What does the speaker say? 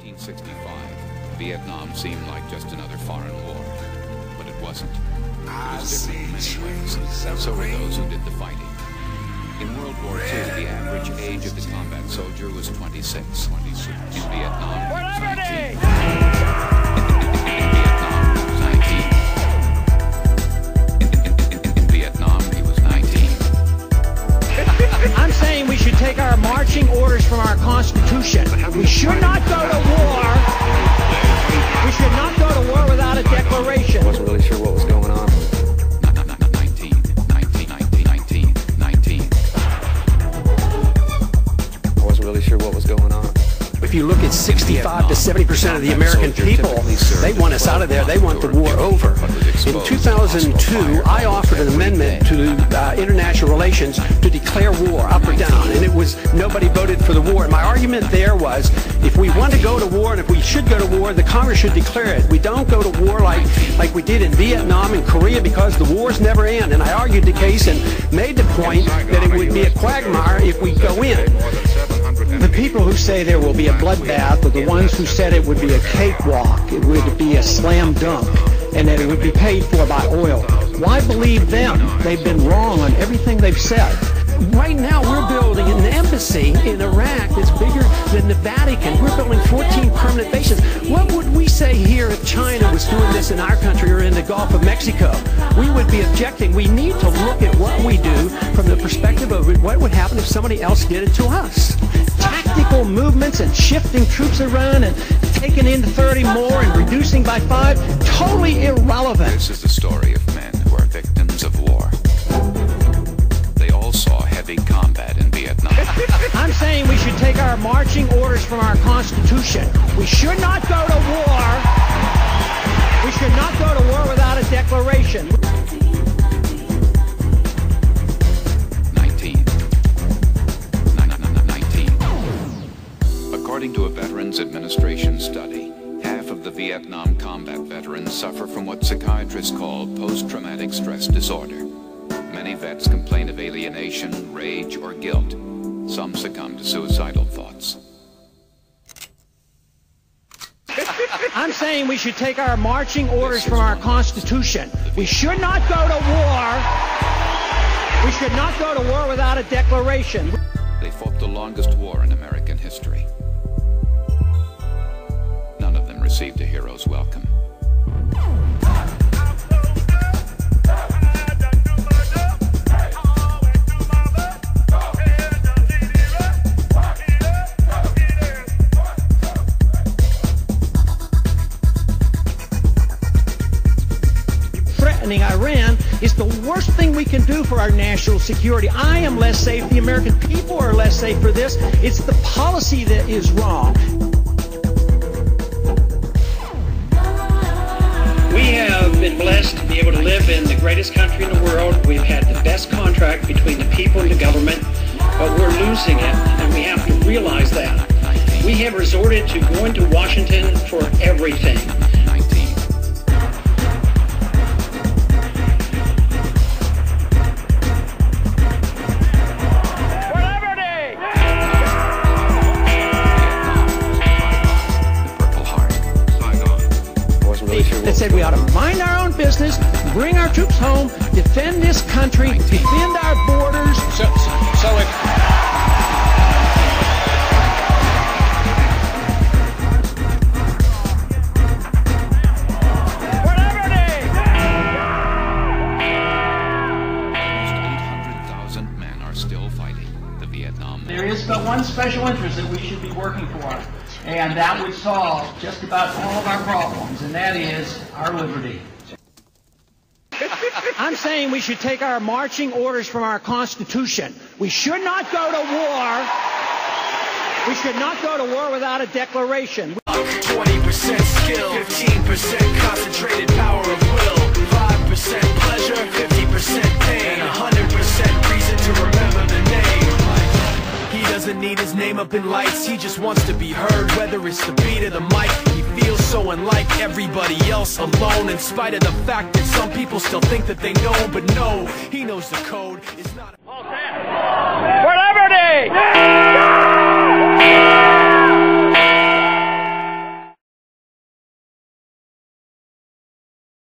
1965, Vietnam seemed like just another foreign war, but it wasn't. It was different in many ways, and so were those who did the fighting. In World War II, the average age of the combat soldier was 26. In Vietnam, it was 19. In Vietnam, he was 19. I'm saying we should take our marching orders from our Constitution. We should not go to war. We should not go to war without a declaration. I wasn't really sure what was going on. 19. I wasn't really sure what was going on. If you look at 65 to 70% of the American people, they want us out of there. They want the war over. In 2002, I offered an amendment to international relations to declare war up or down, and nobody voted for the war. And my argument there was, if we want to go to war, and if we should go to war, the Congress should declare it. We don't go to war like we did in Vietnam and Korea, because the wars never end. And I argued the case and made the point that it would be a quagmire if we go in. The people who say there will be a bloodbath are the ones who said it would be a cakewalk, it would be a slam dunk, and that it would be paid for by oil. Why believe them? They've been wrong on everything they've said. Right now, we're building an embassy in Iraq that's bigger than the Vatican. We're building 14 permanent bases. What would we say here if China was doing this in our country or in the Gulf of Mexico? We would be objecting. We need to look at what we do from the perspective of what would happen if somebody else did it to us. Tactical movements and shifting troops around and taking in 30 more and reducing by 5, totally irrelevant. This is the story of men who are victims of war. They all saw heavy combat in Vietnam. I'm saying we should take our marching orders from our Constitution. We should not go to war. We should not go to war without a declaration. 19. According to a Veterans Administration study, half of the Vietnam combat veterans suffer from what psychiatrists call post-traumatic stress disorder. Many vets complain of alienation, rage, or guilt. Some succumb to suicidal thoughts. I'm saying we should take our marching orders from our Constitution. We should not go to war. We should not go to war without a declaration. They fought the longest war in American history. None of them received a hero's welcome. Threatening Iran is the worst thing we can do for our national security. I am less safe. The American people are less safe for this. It's the policy that is wrong. We have been blessed to be able to live in the greatest country in the world. We've had the best contract between the people and the government, but we're losing it, and we have to realize that. We have resorted to going to Washington for everything. That said we ought to mind our own business, bring our troops home, defend this country, defend our borders. Almost 800,000 men are still fighting the Vietnam War. There is but one special interest that we should be working for, and that would solve just about all of our problems, and that is our liberty. I'm saying we should take our marching orders from our Constitution. We should not go to war. We should not go to war without a declaration. 20% skill, 15% concentrated power of will, 5% pleasure, 50% pain, and 100% reason to remember the name. He doesn't need his name up in lights, he just wants to be heard, whether it's the beat of the mic. He feels so unlike everybody else, alone, in spite of the fact that some people still think that they know, but no, he knows the code. It's not. For liberty!